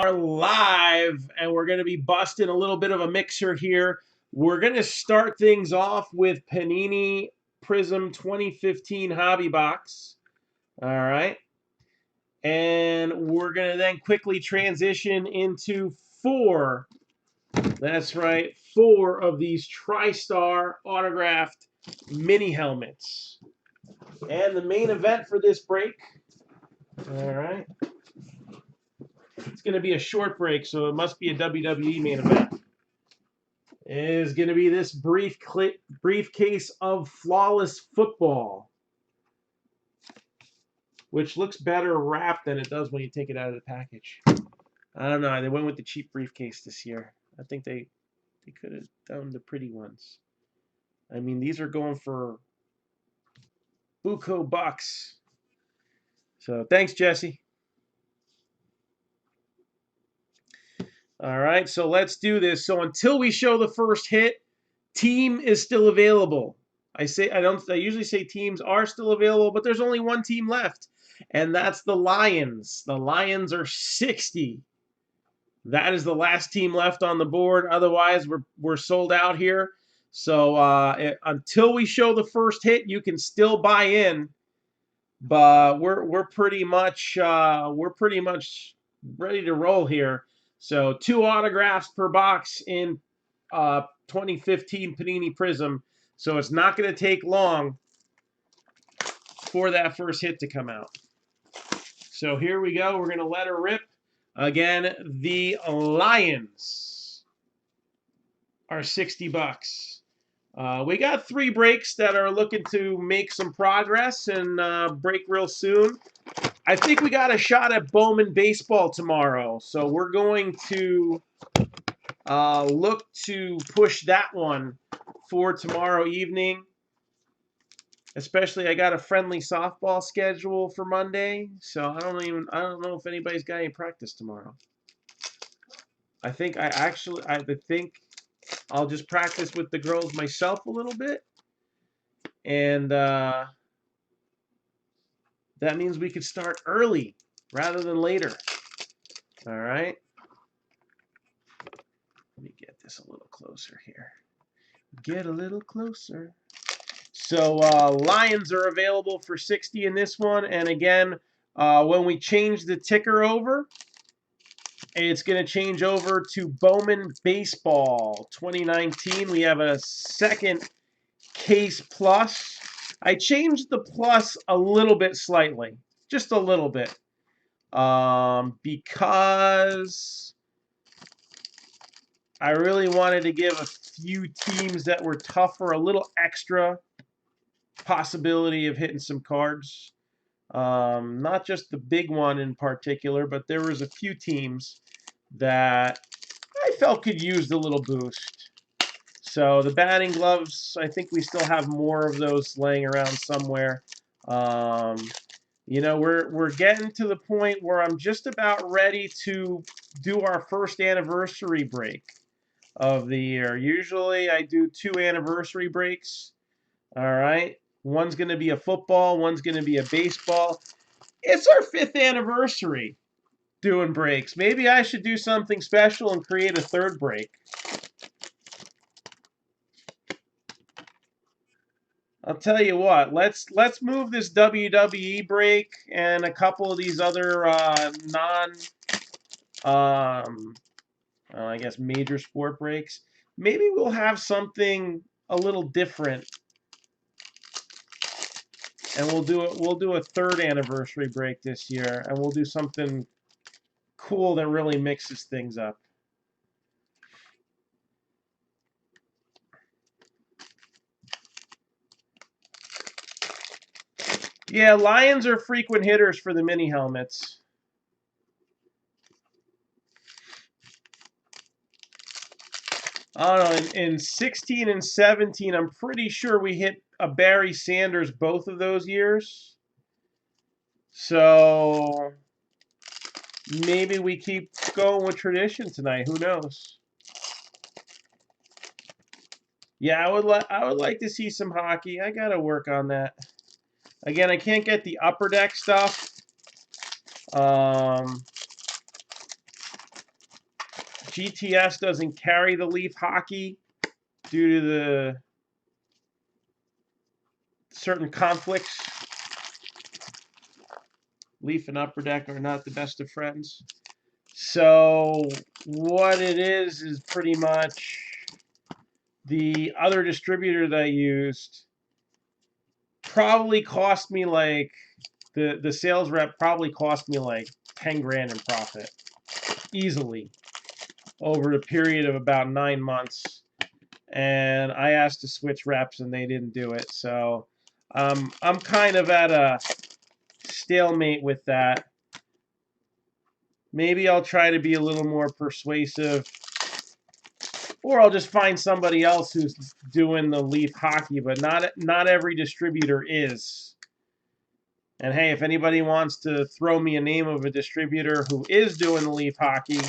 Are live, and we're going to be busting a little bit of a mixer here. We're going to start things off with Panini Prism 2015 Hobby Box. All right. And we're going to then quickly transition into four. That's right, four of these TriStar autographed mini helmets. And the main event for this break, all right, it's going to be a short break, so it must be a WWE main event, is going to be this briefcase of Flawless Football, which looks better wrapped than it does when you take it out of the package. I don't know. They went with the cheap briefcase this year. I think they could have done the pretty ones. I mean, these are going for buco bucks. So thanks, Jesse. All right, so let's do this. So until we show the first hit, team is still available. I usually say teams are still available, but there's only one team left, and that's the Lions. The Lions are 60. That is the last team left on the board. Otherwise, we're sold out here. So until we show the first hit, you can still buy in, but we're pretty much ready to roll here. So 2 autographs per box in 2015 Panini Prism. So it's not going to take long for that first hit to come out. So here we go. We're going to let her rip. Again, the Lions are 60 bucks. We got 3 breaks that are looking to make some progress and break real soon. I think we got a shot at Bowman baseball tomorrow, so we're going to look to push that one for tomorrow evening. Especially, I got a friendly softball schedule for Monday, so I don't know if anybody's got any practice tomorrow. I think I'll just practice with the girls myself a little bit, and that means we could start early rather than later. All right. Let me get this a little closer here. Get a little closer. So Lions are available for 60 in this one. And again, when we change the ticker over, it's going to change over to Bowman Baseball 2019. We have a second case plus. I changed the plus a little bit slightly, just a little bit, because I really wanted to give a few teams that were tougher a little extra possibility of hitting some cards. Not just the big one in particular, but there was a few teams that I felt could use a little boost. So the batting gloves, I think we still have more of those laying around somewhere. You know, we're getting to the point where I'm just about ready to do our first anniversary break of the year. Usually I do 2 anniversary breaks. All right. One's going to be a football, one's going to be a baseball. It's our 5th anniversary doing breaks. Maybe I should do something special and create a 3rd break. I'll tell you what, let's move this WWE break and a couple of these other I guess major sport breaks. Maybe we'll have something a little different, and we'll do a 3rd anniversary break this year, and we'll do something cool that really mixes things up. Yeah, Lions are frequent hitters for the mini helmets. I don't know, in 16 and 17, I'm pretty sure we hit a Barry Sanders both of those years. So maybe we keep going with tradition tonight. Who knows? Yeah, I would like to see some hockey. I gotta work on that. Again, I can't get the upper deck stuff. GTS doesn't carry the Leaf hockey due to the certain conflicts. Leaf and Upper Deck are not the best of friends. So what it is pretty much the other distributor that I used probably cost me like, the sales rep probably cost me like 10 grand in profit easily over a period of about 9 months. And I asked to switch reps and they didn't do it. So I'm kind of at a stalemate with that. Maybe I'll try to be a little more persuasive, or I'll just find somebody else who's doing the Leaf hockey, but not every distributor is. And hey, if anybody wants to throw me a name of a distributor who is doing the Leaf hockey,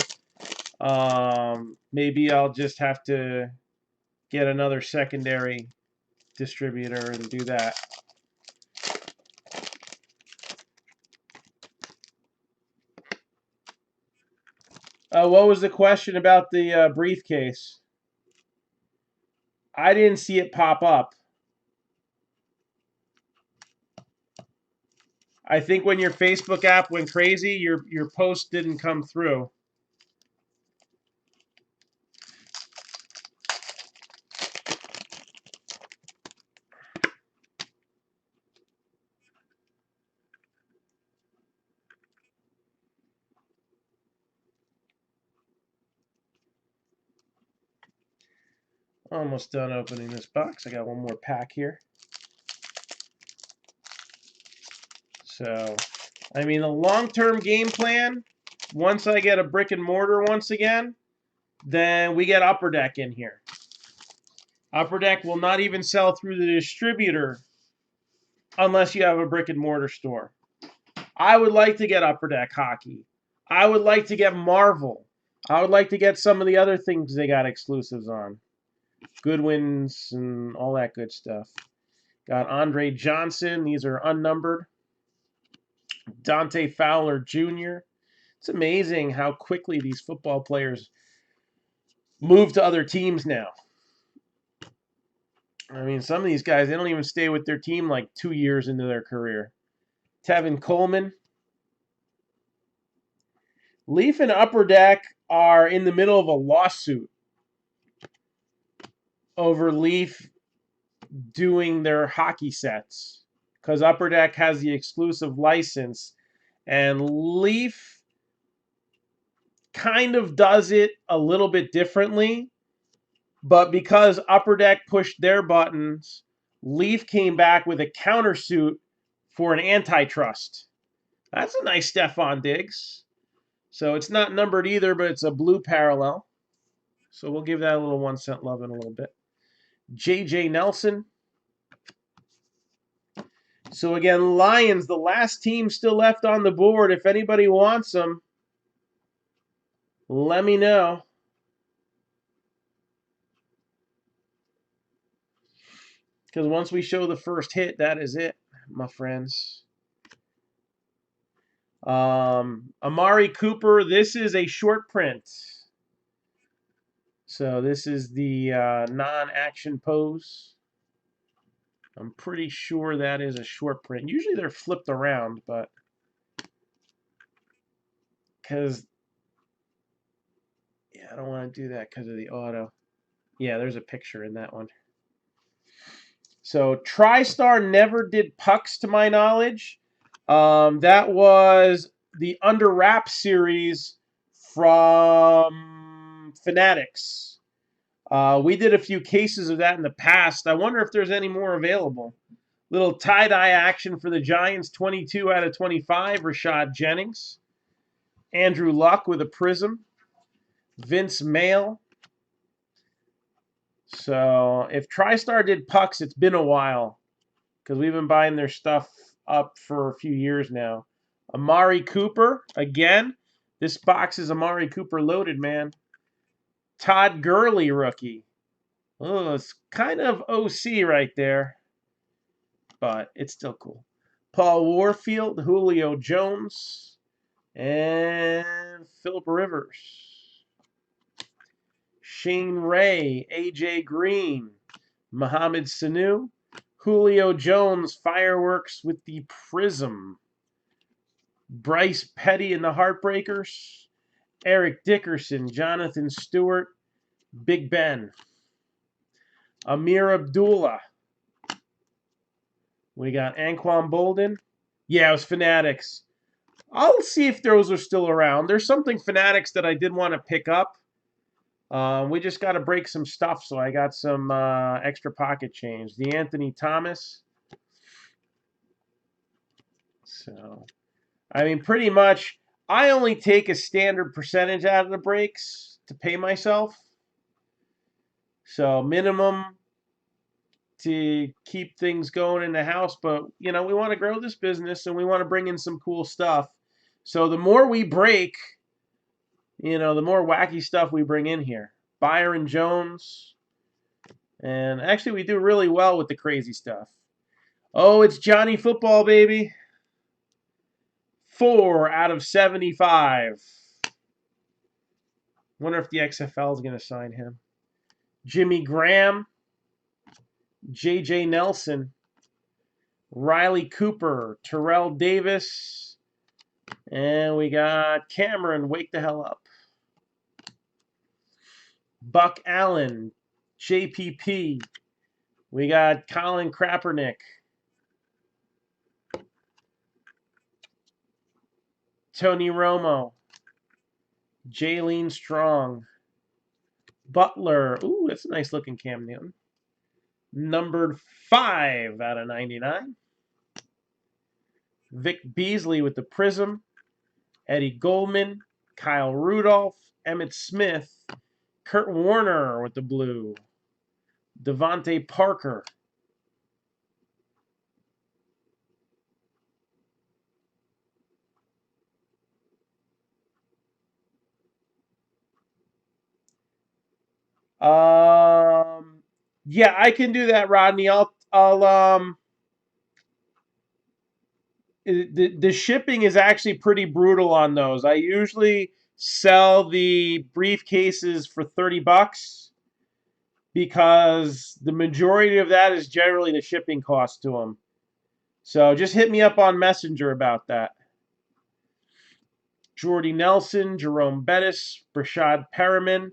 maybe I'll just have to get another secondary distributor and do that. What was the question about the briefcase? I didn't see it pop up. I think when your Facebook app went crazy, your post didn't come through. Almost done opening this box. I got one more pack here. So, I mean, the long-term game plan, once I get a brick and mortar once again, then we get Upper Deck in here. Upper Deck will not even sell through the distributor unless you have a brick and mortar store. I would like to get Upper Deck hockey. I would like to get Marvel. I would like to get some of the other things they got exclusives on. Goodwins and all that good stuff. Got Andre Johnson. These are unnumbered. Dante Fowler Jr. It's amazing how quickly these football players move to other teams now. I mean, some of these guys, they don't even stay with their team like 2 years into their career. Tevin Coleman. Leaf and Upper Deck are in the middle of a lawsuit over Leaf doing their hockey sets because Upper Deck has the exclusive license and Leaf kind of does it a little bit differently, but because Upper Deck pushed their buttons, Leaf came back with a countersuit for an antitrust. That's a nice Stephon Diggs. So it's not numbered either, but it's a blue parallel. So we'll give that a little 1 cent love in a little bit. J.J. Nelson. So again, Lions, the last team still left on the board. If anybody wants them, let me know. Because once we show the first hit, that is it, my friends. Amari Cooper, this is a short print. So this is the non-action pose. I'm pretty sure that is a short print. Usually they're flipped around, but because, yeah, I don't want to do that because of the auto. Yeah, there's a picture in that one. So TriStar never did pucks to my knowledge. That was the Under Wrap series from Fanatics. We did a few cases of that in the past. I wonder if there's any more available. Little tie-dye action for the Giants, 22 out of 25, Rashad Jennings. Andrew Luck with a prism. Vince Mail. So if TriStar did pucks, it's been a while because we've been buying their stuff up for a few years now. Amari Cooper, again. This box is Amari Cooper loaded, man. Todd Gurley rookie. Oh, it's kind of OC right there, but it's still cool. Paul Warfield, Julio Jones, and Phillip Rivers. Shane Ray, AJ Green, Mohamed Sanu, Julio Jones, fireworks with the Prism, Bryce Petty and the Heartbreakers, Eric Dickerson, Jonathan Stewart, Big Ben, Amir Abdullah. We got Anquan Bolden. Yeah, it was Fanatics. I'll see if those are still around. There's something Fanatics that I did want to pick up. We just got to break some stuff, so I got some extra pocket change. The Anthony Thomas. So, I mean, pretty much, I only take a standard percentage out of the breaks to pay myself. So, minimum to keep things going in the house. But, you know, we want to grow this business and we want to bring in some cool stuff. So, the more we break, you know, the more wacky stuff we bring in here. Byron Jones. And actually, we do really well with the crazy stuff. Oh, it's Johnny Football, baby. 4 out of 75. Wonder if the XFL is going to sign him. Jimmy Graham. J.J. Nelson. Riley Cooper. Terrell Davis. And we got Cameron. Wake the hell up. Buck Allen. JPP. We got Colin Kaepernick. Tony Romo. Jaylene Strong. Butler. Ooh, that's a nice looking Cam Newton. Numbered 5 out of 99. Vic Beasley with the Prism. Eddie Goldman. Kyle Rudolph. Emmitt Smith. Kurt Warner with the blue. Devontae Parker. Yeah, I can do that, Rodney. The shipping is actually pretty brutal on those. I usually sell the briefcases for $30 because the majority of that is generally the shipping cost to them. So just hit me up on Messenger about that. Jordy Nelson, Jerome Bettis, Brashad Perriman.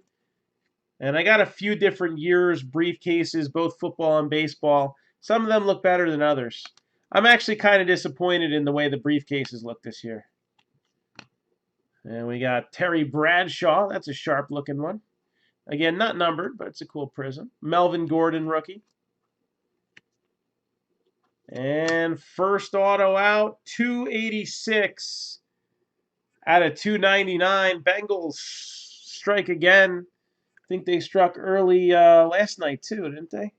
And I got a few different years briefcases, both football and baseball. Some of them look better than others. I'm actually kind of disappointed in the way the briefcases look this year. And we got Terry Bradshaw. That's a sharp-looking one. Again, not numbered, but it's a cool prism. Melvin Gordon, rookie. And first auto out, 286 out of 299. Bengals strike again. I think they struck early last night too, didn't they?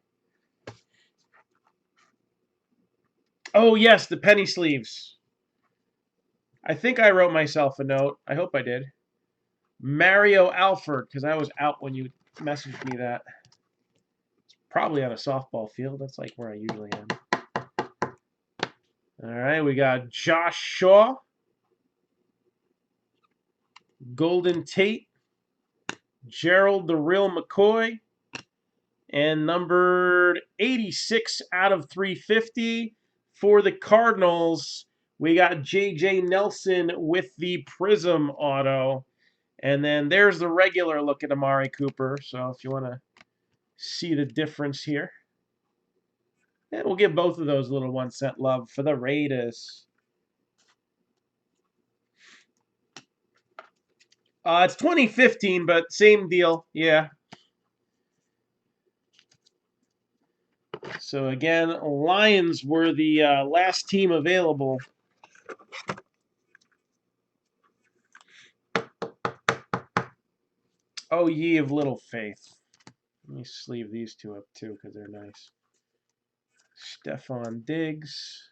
Oh, yes, the penny sleeves. I think I wrote myself a note. I hope I did. Mario Alford, because I was out when you messaged me that. It's probably on a softball field. That's like where I usually am. All right, we got Josh Shaw. Golden Tate. Gerald the Real McCoy. And numbered 86 out of 350 for the Cardinals. We got J.J. Nelson with the Prism auto. And then there's the regular look at Amari Cooper. So if you want to see the difference here. And we'll give both of those a little 1 cent love for the Raiders. It's 2015, but same deal. Yeah. So again, Lions were the last team available. Oh, ye of little faith. Let me sleeve these two up too because they're nice. Stephon Diggs.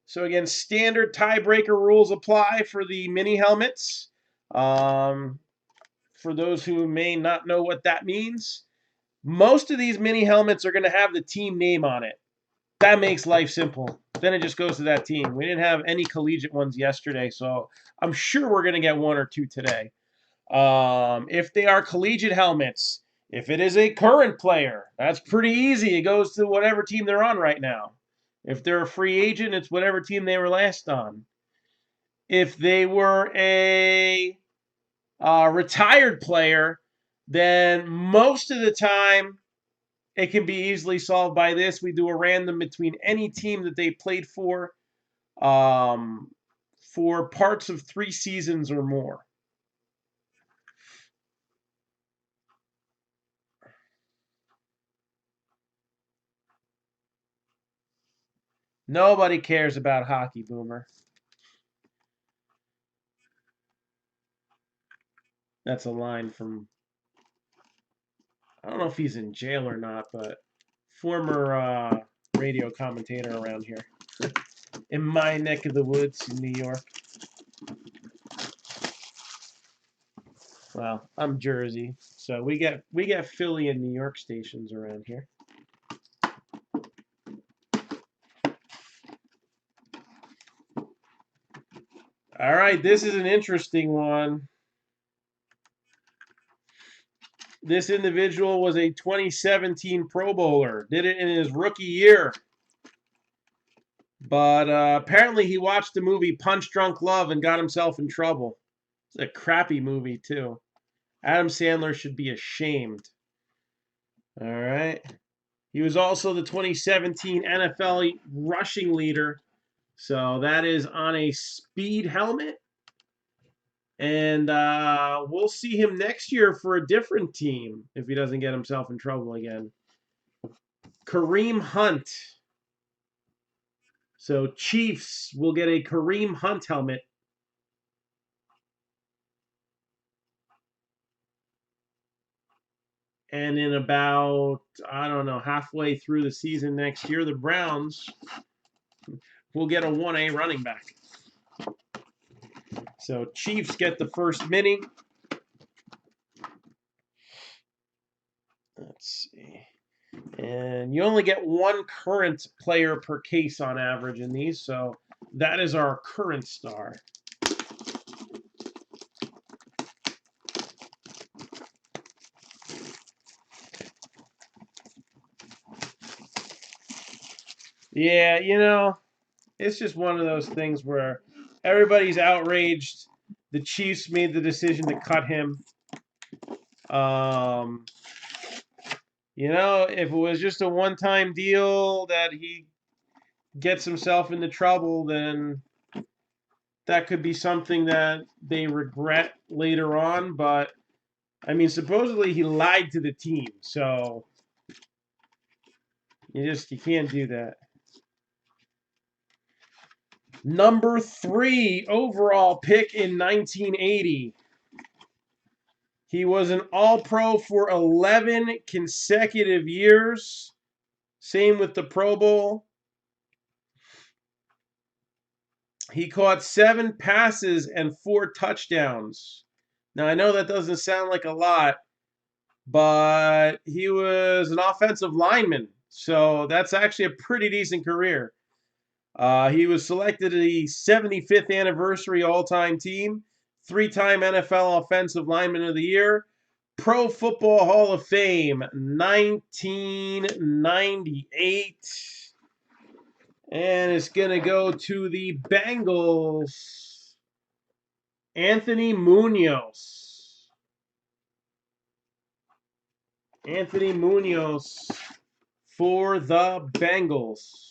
So again, standard tiebreaker rules apply for the mini helmets. For those who may not know what that means, most of these mini helmets are going to have the team name on it. That makes life simple. then it just goes to that team. We didn't have any collegiate ones yesterday, so I'm sure we're going to get one or two today. If they are collegiate helmets, if it is a current player, that's pretty easy. It goes to whatever team they're on right now. If they're a free agent, it's whatever team they were last on. If they were a retired player, then most of the time it can be easily solved by this. We do a random between any team that they played for parts of 3 seasons or more. Nobody cares about hockey, Boomer. That's a line from, I don't know if he's in jail or not, but former radio commentator around here in my neck of the woods in New York. Well, I'm Jersey, so we get Philly and New York stations around here. All right, this is an interesting one. This individual was a 2017 Pro Bowler. Did it in his rookie year. But apparently he watched the movie Punch Drunk Love and got himself in trouble. It's a crappy movie, too. Adam Sandler should be ashamed. All right. He was also the 2017 NFL rushing leader. So that is on a speed helmet. And we'll see him next year for a different team if he doesn't get himself in trouble again. Kareem Hunt. So Chiefs will get a Kareem Hunt helmet. And in about, I don't know, halfway through the season next year, the Browns will get a 1A running back. So Chiefs get the first mini. Let's see. And you only get one current player per case on average in these, so that is our current star. Yeah, you know, it's just one of those things where everybody's outraged. The Chiefs made the decision to cut him. You know, if it was just a one-time deal that he gets himself into trouble, then that could be something that they regret later on. But, I mean, supposedly he lied to the team, so you can't do that. Number 3 overall pick in 1980. He was an All-Pro for 11 consecutive years. Same with the Pro Bowl. He caught 7 passes and 4 touchdowns. Now, I know that doesn't sound like a lot, but he was an offensive lineman, so that's actually a pretty decent career. He was selected to the 75th anniversary all-time team, 3-time NFL Offensive Lineman of the Year, Pro Football Hall of Fame, 1998. And it's going to go to the Bengals. Anthony Munoz. Anthony Munoz for the Bengals.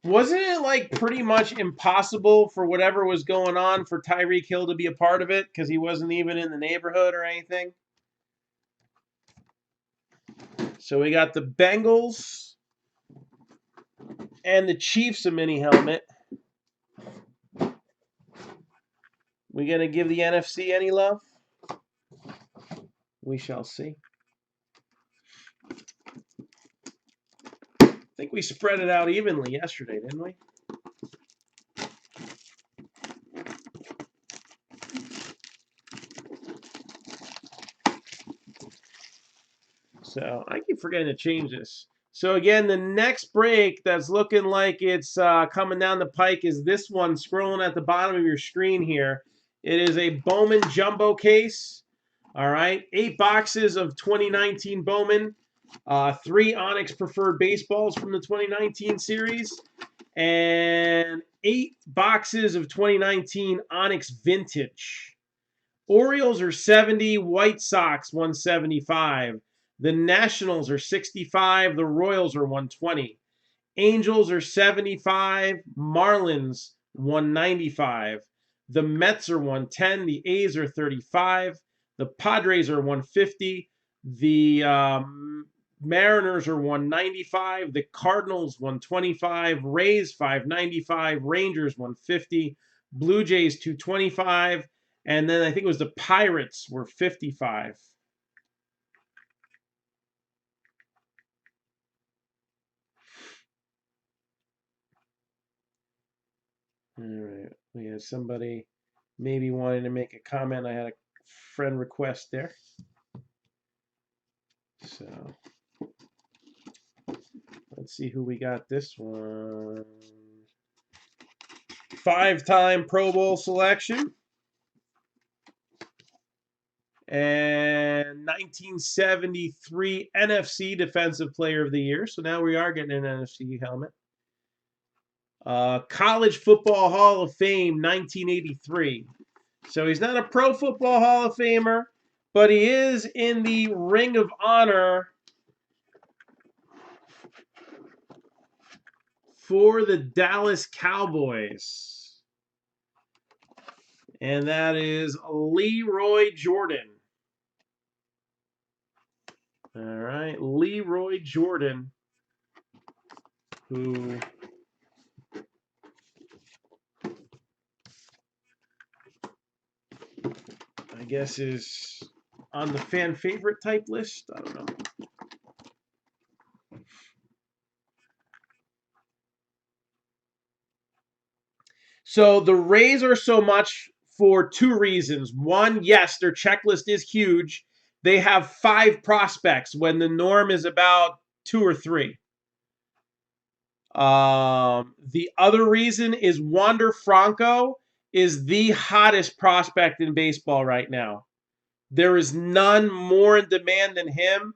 Wasn't it like pretty much impossible for whatever was going on for Tyreek Hill to be a part of it because he wasn't even in the neighborhood or anything? So we got the Bengals and the Chiefs a mini helmet. We going to give the NFC any love? We shall see. I think we spread it out evenly yesterday, didn't we? So I keep forgetting to change this. So again, the next break that's looking like it's coming down the pike is this one scrolling at the bottom of your screen here. It is a Bowman Jumbo case. All right, 8 boxes of 2019 Bowman, 3 Onyx Preferred Baseballs from the 2019 series, and 8 boxes of 2019 Onyx Vintage. Orioles are 70, White Sox 175. The Nationals are 65, the Royals are 120. Angels are 75, Marlins 195. The Mets are 110, the A's are 35, the Padres are 150, the Mariners are 195, the Cardinals 125, Rays 595, Rangers 150, Blue Jays 225, and then I think it was the Pirates were 55. All right, we have somebody maybe wanting to make a comment. I had a friend request there. So let's see who we got this one. 5-time Pro Bowl selection. And 1973 NFC Defensive Player of the Year. So now we are getting an NFC helmet. College Football Hall of Fame, 1983. So he's not a Pro Football Hall of Famer, but he is in the Ring of Honor for the Dallas Cowboys. And that is Leroy Jordan. All right, Leroy Jordan, who I guess is on the fan favorite type list. I don't know. So the Rays are so much for 2 reasons. One, yes, their checklist is huge. They have 5 prospects when the norm is about 2 or 3. The other reason is Wander Franco is the hottest prospect in baseball right now. There is none more in demand than him.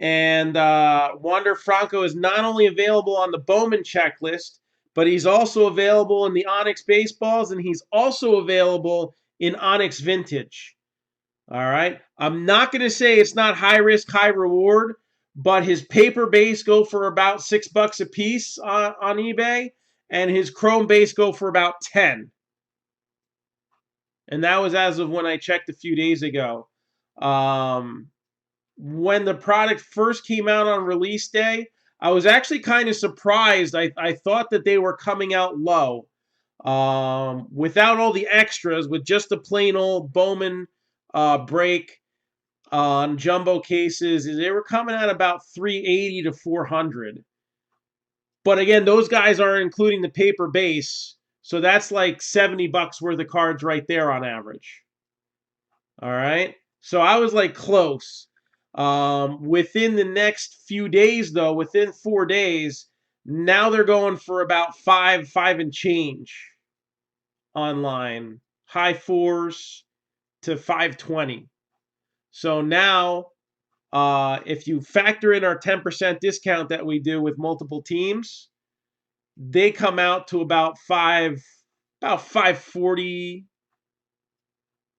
And Wander Franco is not only available on the Bowman checklist, but he's also available in the Onyx baseballs, and he's also available in Onyx Vintage. All right. I'm not going to say it's not high risk, high reward, but his paper base go for about $6 a piece on eBay, and his chrome base go for about 10. And that was as of when I checked a few days ago. When the product first came out on release day, I was actually kind of surprised. I thought that they were coming out low. Without all the extras, with just the plain old Bowman break on jumbo cases, they were coming at about 380 to 400. But again, those guys aren't including the paper base, so that's like $70 worth of cards right there on average. All right, so I was like close. Within the next few days, though, within 4 days, now they're going for about five and change online, high 4s to 520. So now, if you factor in our 10% discount that we do with multiple teams, they come out to about 540,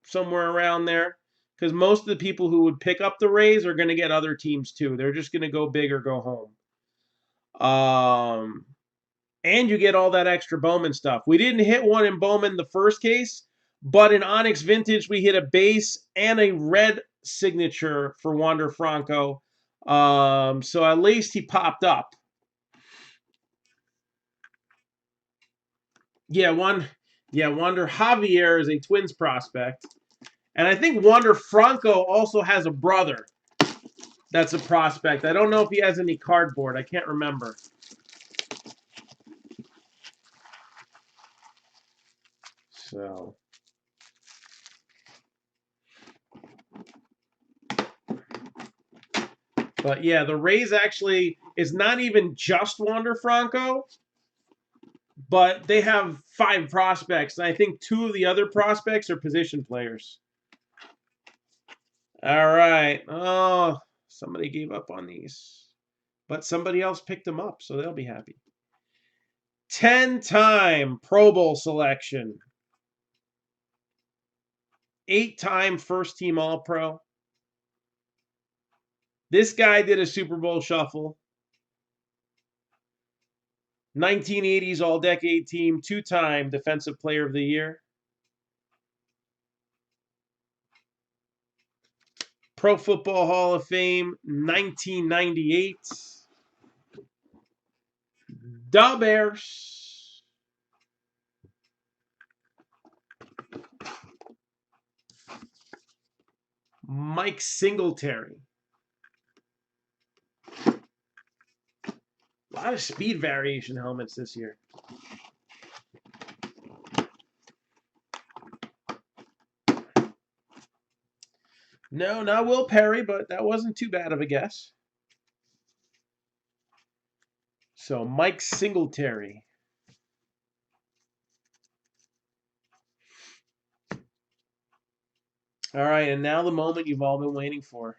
somewhere around there. Because most of the people who would pick up the Rays are going to get other teams too. They're just going to go big or go home. And you get all that extra Bowman stuff. We didn't hit one in Bowman the first case, but in Onyx Vintage, we hit a base and a red signature for Wander Franco. So at least he popped up. Wander Javier is a Twins prospect. And I think Wander Franco also has a brother that's a prospect. I don't know if he has any cardboard. I can't remember. So But yeah, the Rays actually is not even just Wander Franco, but they have 5 prospects, and I think 2 of the other prospects are position players. All right. Oh, somebody gave up on these, but somebody else picked them up, so they'll be happy. 10-time Pro Bowl selection. 8-time first-team All-Pro. This guy did a Super Bowl shuffle. 1980s All-Decade Team, 2-time Defensive Player of the Year. Pro Football Hall of Fame, 1998. Da Bears. Mike Singletary. A lot of speed variation helmets this year. No, not Will Perry, but that wasn't too bad of a guess. So Mike Singletary. All right, and now the moment you've all been waiting for.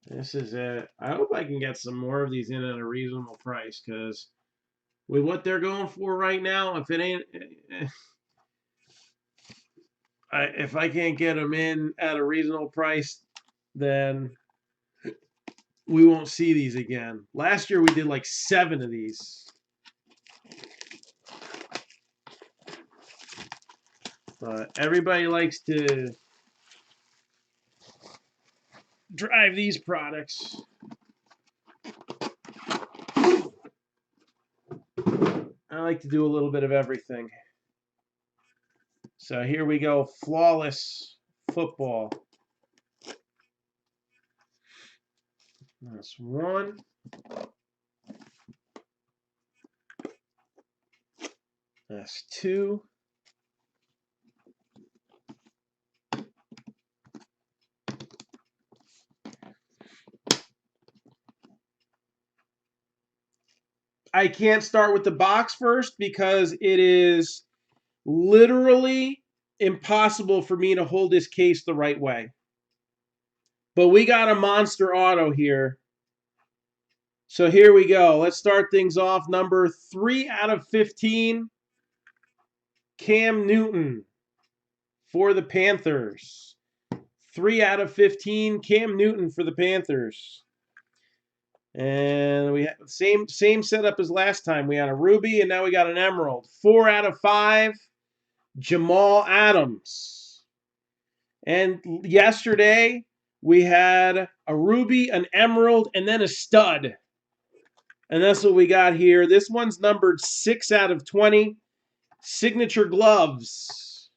This is it. I hope I can get some more of these in at a reasonable price, because with what they're going for right now, if it ain't, if I can't get them in at a reasonable price, then we won't see these again. Last year we did like 7 of these. But everybody likes to drive these products. I like to do a little bit of everything. So here we go. Flawless football. That's 1. That's 2. I can't start with the box first because it is literally impossible for me to hold this case the right way. But we got a monster auto here. So here we go. Let's start things off. Number 3 out of 15. Cam Newton for the Panthers. 3 out of 15. Cam Newton for the Panthers. And we have the same setup as last time. We had a ruby, and now we got an emerald. 4 out of 5. Jamal Adams. And yesterday, we had a ruby, an emerald, and then a stud. And that's what we got here. This one's numbered 6 out of 20. Signature gloves.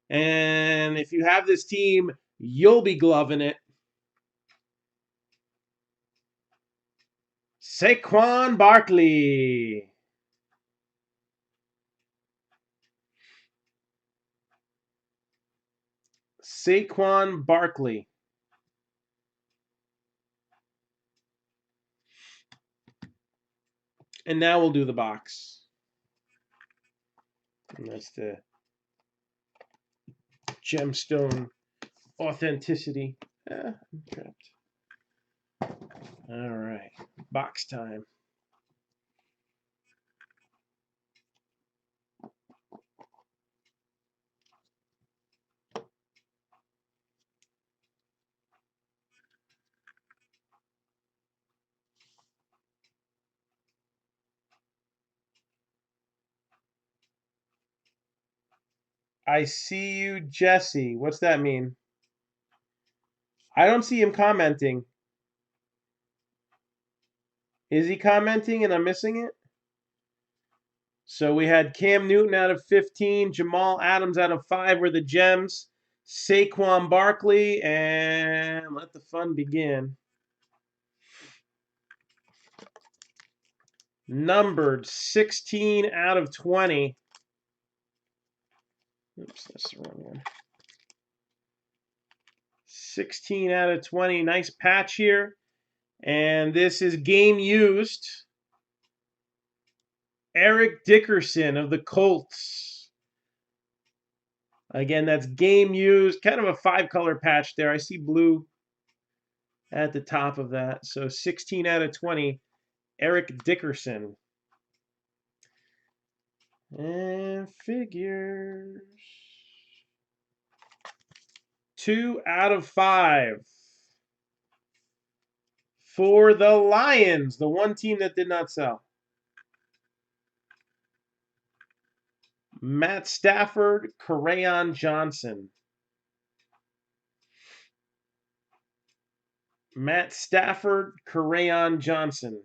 And if you have this team, you'll be gloving it. Saquon Barkley. Saquon Barkley. And now we'll do the box. And that's the gemstone authenticity. I'm trapped. All right, box time. I see you, Jesse. What's that mean? I don't see him commenting. Is he commenting and I'm missing it? So we had Cam Newton out of 15, Jamal Adams out of 5 were the gems, Saquon Barkley, and let the fun begin. Numbered 16 out of 20. Oops, that's the wrong one. 16 out of 20. Nice patch here. And this is game used. Eric Dickerson of the Colts. Again, that's game used. Kind of a 5-color patch there. I see blue at the top of that. So 16 out of 20. Eric Dickerson. And figures. 2 out of 5. For the Lions, the one team that did not sell. Matt Stafford, Crayon Johnson. Matt Stafford, Crayon Johnson.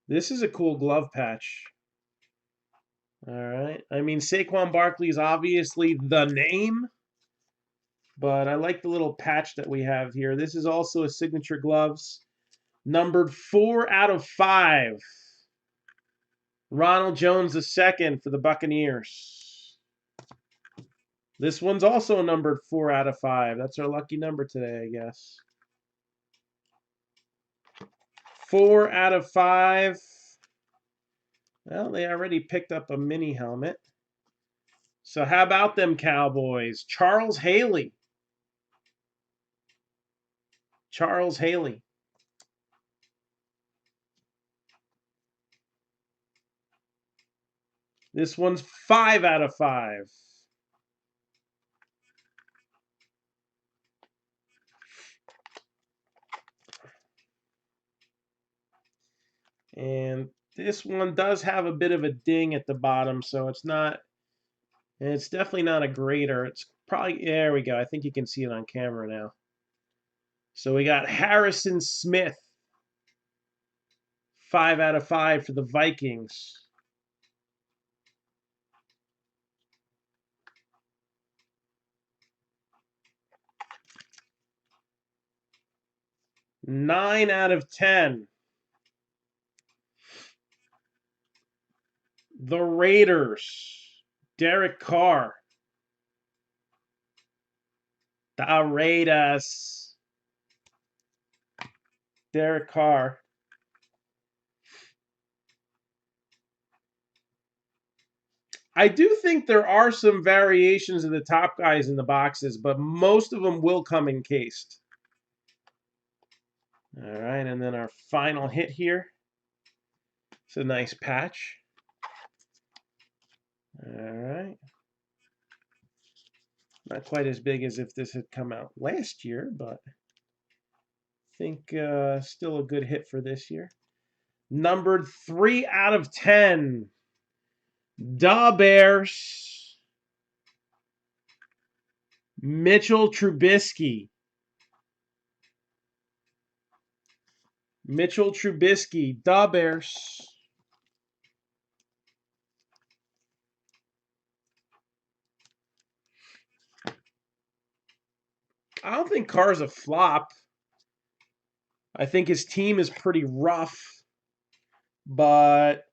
This is a cool glove patch. All right. I mean, Saquon Barkley is obviously the name, but I like the little patch that we have here. This is also a signature gloves. Numbered 4 out of 5. Ronald Jones II for the Buccaneers. This one's also numbered 4 out of 5. That's our lucky number today, I guess. 4 out of 5. Well, they already picked up a mini helmet. So how about them Cowboys? Charles Haley. Charles Haley. This one's 5 out of 5. And this one does have a bit of a ding at the bottom, so it's not, and it's definitely not a grater. It's probably, there we go. I think you can see it on camera now. So we got Harrison Smith. 5 out of 5 for the Vikings. Nine out of 10. The Raiders. Derek Carr. The Raiders. Derek Carr. I do think there are some variations of the top guys in the boxes, but most of them will come encased. All right, and then our final hit here. It's a nice patch. All right. Not quite as big as if this had come out last year, but I think still a good hit for this year. Numbered 3 out of 10. Da Bears. Mitchell Trubisky. Mitchell Trubisky. Da Bears. I don't think Carr's a flop. I think his team is pretty rough. But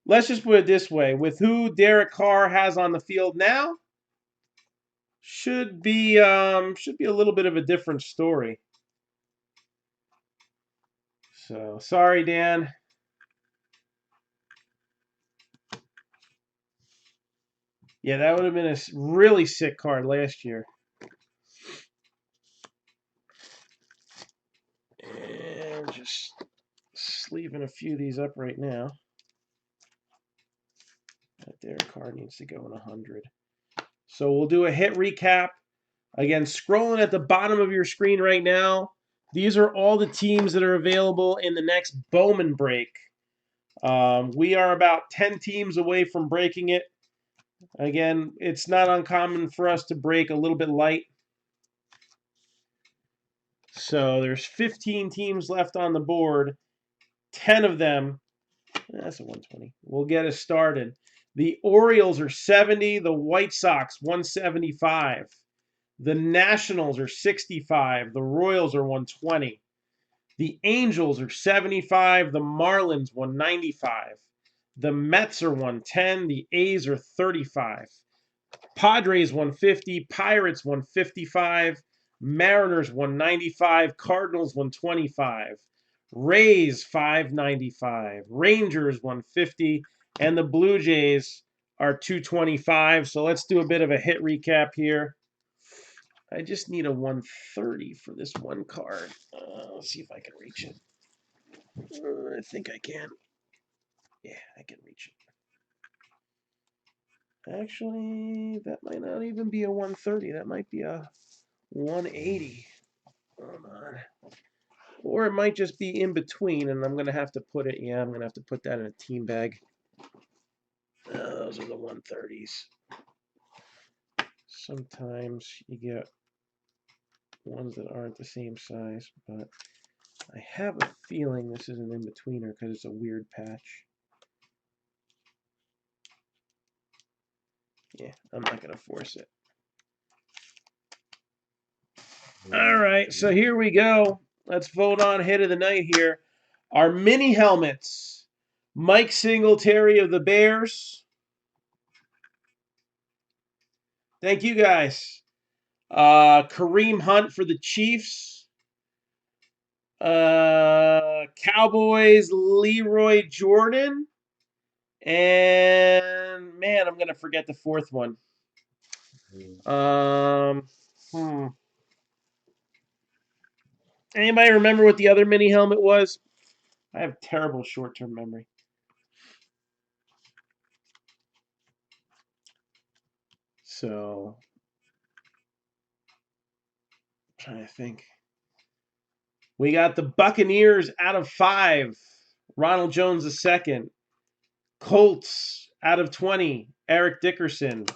let's just put it this way. With who Derek Carr has on the field now, should be a little bit of a different story. So, sorry, Dan. Yeah, that would have been a really sick card last year. And just sleeving a few of these up right now. That Derek Carr needs to go in 100. So we'll do a hit recap. Again, scrolling at the bottom of your screen right now, these are all the teams that are available in the next Bowman break. We are about 10 teams away from breaking it. Again, it's not uncommon for us to break a little bit light. So there's 15 teams left on the board. 10 of them, that's a 120, will get us started. The Orioles are 70, the White Sox 175. The Nationals are 65, the Royals are 120. The Angels are 75, the Marlins 195. The Mets are 110, the A's are 35. Padres 150, Pirates 155, Mariners 195, Cardinals 125, Rays 595, Rangers 150, and the Blue Jays are 225. So let's do a bit of a hit recap here. I just need a 130 for this one card. Let's see if I can reach it. I think I can. Yeah, I can reach it. Actually, that might not even be a 130. That might be a 180. Hold on. Or it might just be in between, and I'm going to have to put it, yeah, I'm going to have to put that in a team bag. Those are the 130s. Sometimes you get ones that aren't the same size, but I have a feeling this is an in-betweener because it's a weird patch. Yeah, I'm not going to force it. All right, so here we go. Let's vote on hit of the night here. Our mini helmets. Mike Singletary of the Bears. Thank you, guys. Kareem Hunt for the Chiefs. Cowboys, Leroy Jordan. And, man, I'm going to forget the fourth one. Anybody remember what the other mini helmet was? I have terrible short-term memory. So, I'm trying to think. We got the Buccaneers out of 5. Ronald Jones II. Colts out of 20. Eric Dickerson.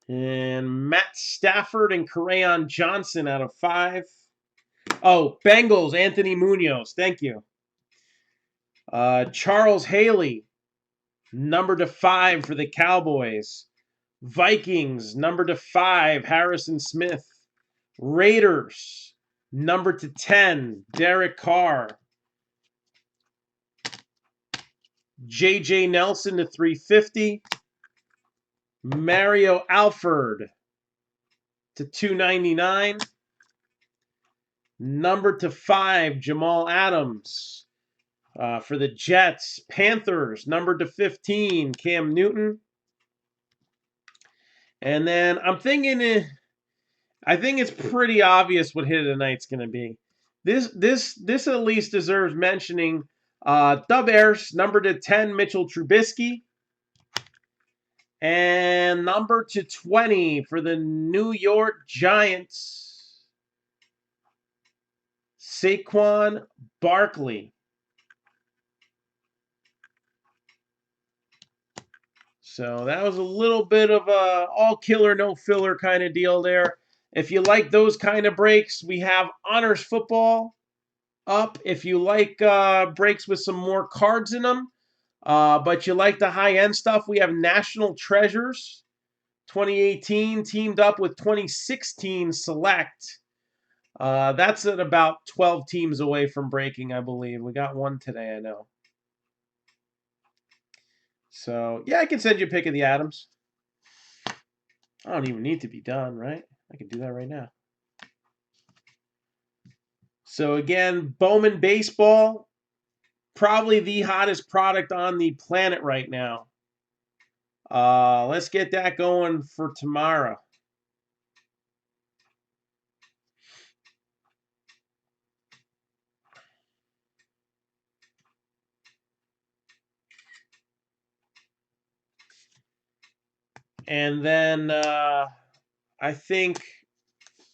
And Matt Stafford and Kerryon Johnson out of 5. Oh, Bengals, Anthony Munoz. Thank you. Charles Haley, number to 5 for the Cowboys. Vikings, number to 5, Harrison Smith. Raiders, number to 10, Derek Carr. J.J. Nelson to 350. Mario Alford to 299. Number to 5, Jamal Adams for the Jets. Panthers, number to 15, Cam Newton. And then I think it's pretty obvious what hit of the night's going to be. This at least deserves mentioning. The Bears, number to 10, Mitchell Trubisky. And number to 20 for the New York Giants, Saquon Barkley. So that was a little bit of a all killer, no filler kind of deal there. If you like those kind of breaks, we have Honors Football up. If you like breaks with some more cards in them, but you like the high-end stuff, we have National Treasures 2018 teamed up with 2016 Select. That's at about 12 teams away from breaking, I believe. We got one today, I know. So, yeah, I can send you a pic of the Adams. I don't even need to be done, right? I can do that right now. So, again, Bowman Baseball, probably the hottest product on the planet right now. Let's get that going for tomorrow. And then I think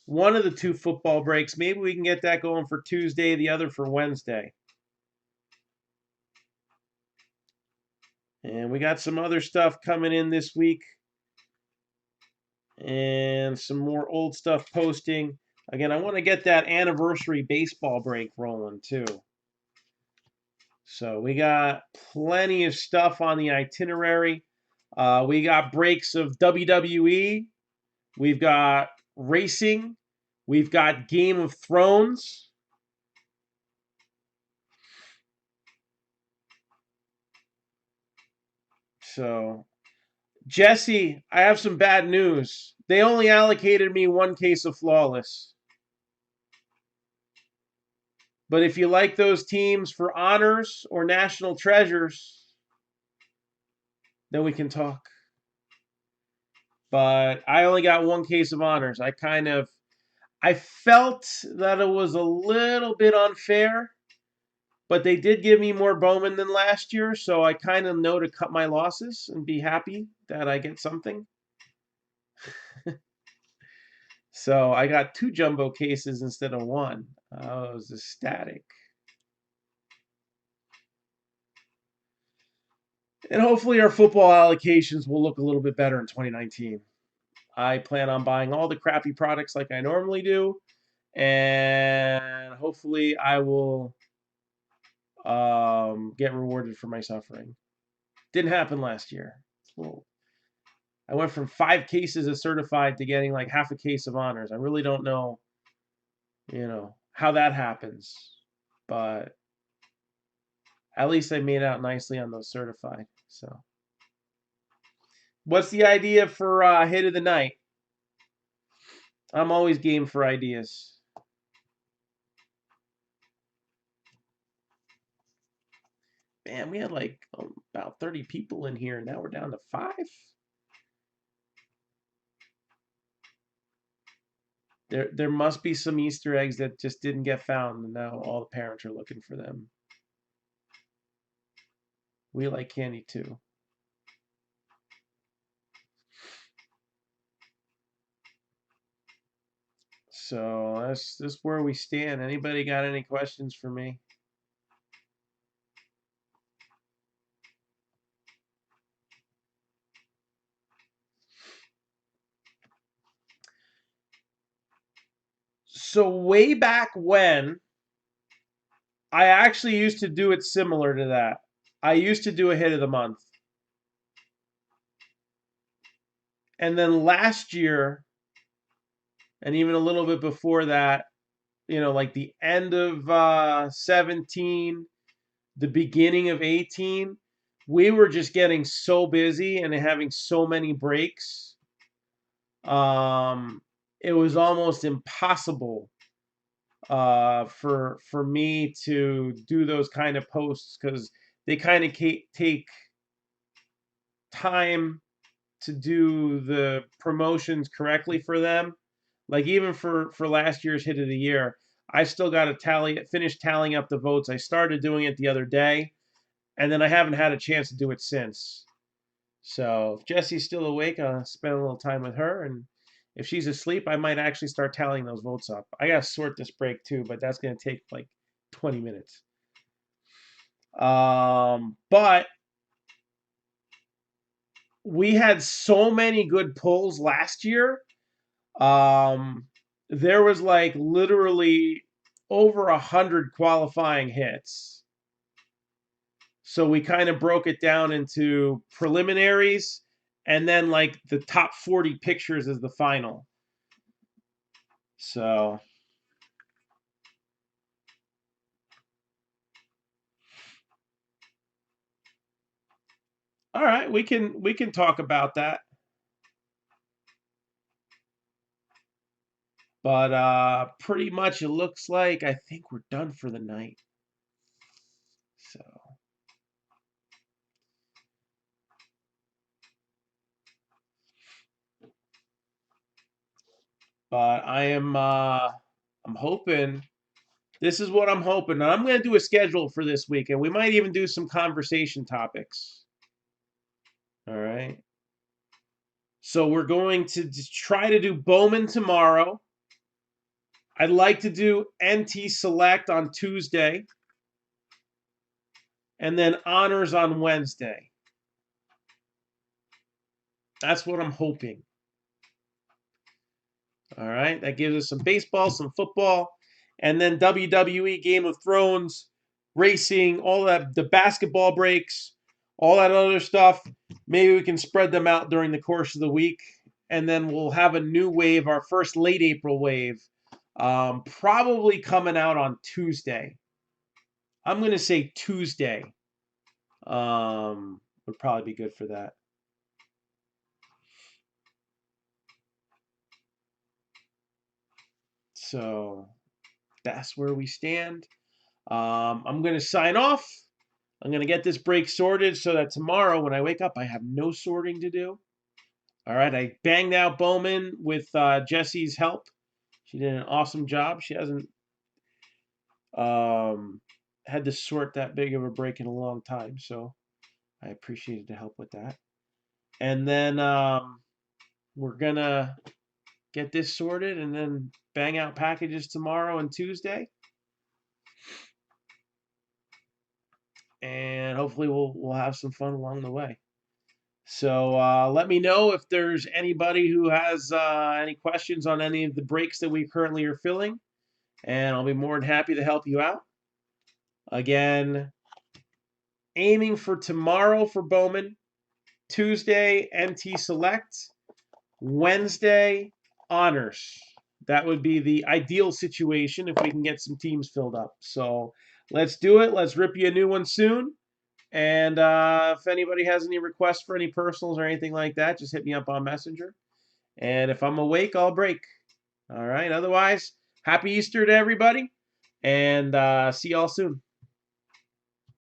one of the 2 football breaks, maybe we can get that going for Tuesday, the other for Wednesday. And we got some other stuff coming in this week. And some more old stuff posting. Again, I want to get that anniversary baseball break rolling too. So we got plenty of stuff on the itinerary. We got breaks of WWE. We've got racing. We've got Game of Thrones. So Jesse, I have some bad news. They only allocated me one case of Flawless. But if you like those teams for honors or national treasures, then we can talk. But I only got one case of honors. I felt that it was a little bit unfair, but they did give me more Bowman than last year, so I kind of know to cut my losses and be happy that I get something. So I got two jumbo cases instead of one. I was ecstatic. And hopefully our football allocations will look a little bit better in 2019. I plan on buying all the crappy products like I normally do, and hopefully I will get rewarded for my suffering. Didn't happen last year. Well, I went from 5 cases of certified to getting like half a case of honors. I really don't know, how that happens, but at least I made out nicely on those certified. So, what's the idea for hit of the night? I'm always game for ideas. Man, we had like about 30 people in here, and now we're down to 5. There must be some Easter eggs that just didn't get found, and now all the parents are looking for them. We like candy too. So that's where we stand. Anybody got any questions for me? So way back when, I actually used to do it similar to that. I used to do a hit of the month. And then last year, and even a little bit before that, like the end of 17, the beginning of 18, we were just getting so busy and having so many breaks. It was almost impossible for me to do those kind of posts because they kind of take time to do the promotions correctly for them. Like even for last year's hit of the year, I still got to finish tallying up the votes. I started doing it the other day, and then I haven't had a chance to do it since. So if Jessie's still awake, I'll spend a little time with her, and if she's asleep, I might actually start tallying those votes up. I gotta sort this break too, but that's gonna take like 20 minutes. But we had so many good pulls last year. Um, there was like literally over 100 qualifying hits. So we kind of broke it down into preliminaries and then like the top 40 pictures as the final. So, all right, we can talk about that. But pretty much it looks like I think we're done for the night. So, but I'm hoping this is what I'm hoping. And I'm going to do a schedule for this week, and we might even do some conversation topics. All right. So we're going to try to do Bowman tomorrow. I'd like to do NT Select on Tuesday, and then Honors on Wednesday. That's what I'm hoping. All right. That gives us some baseball, some football, and then WWE, Game of Thrones, racing, all that, the basketball breaks, all that other stuff. Maybe we can spread them out during the course of the week, and then we'll have a new wave, our first late April wave, probably coming out on Tuesday. I'm going to say Tuesday would probably be good for that. So that's where we stand. I'm going to sign off. I'm going to get this break sorted so that tomorrow when I wake up, I have no sorting to do. All right, I banged out Bowman with Jesse's help. She did an awesome job. She hasn't had to sort that big of a break in a long time, so I appreciated the help with that. And then we're going to get this sorted and then bang out packages tomorrow and Tuesday. And hopefully we'll have some fun along the way. So let me know if there's anybody who has any questions on any of the breaks that we currently are filling, and I'll be more than happy to help you out. Again, aiming for tomorrow for Bowman, Tuesday NT Select, Wednesday Honors. That would be the ideal situation if we can get some teams filled up. So let's do it. Let's rip you a new one soon. And if anybody has any requests for any personals or anything like that, just hit me up on Messenger. And if I'm awake, I'll break. All right. Otherwise, happy Easter to everybody. And see y'all soon.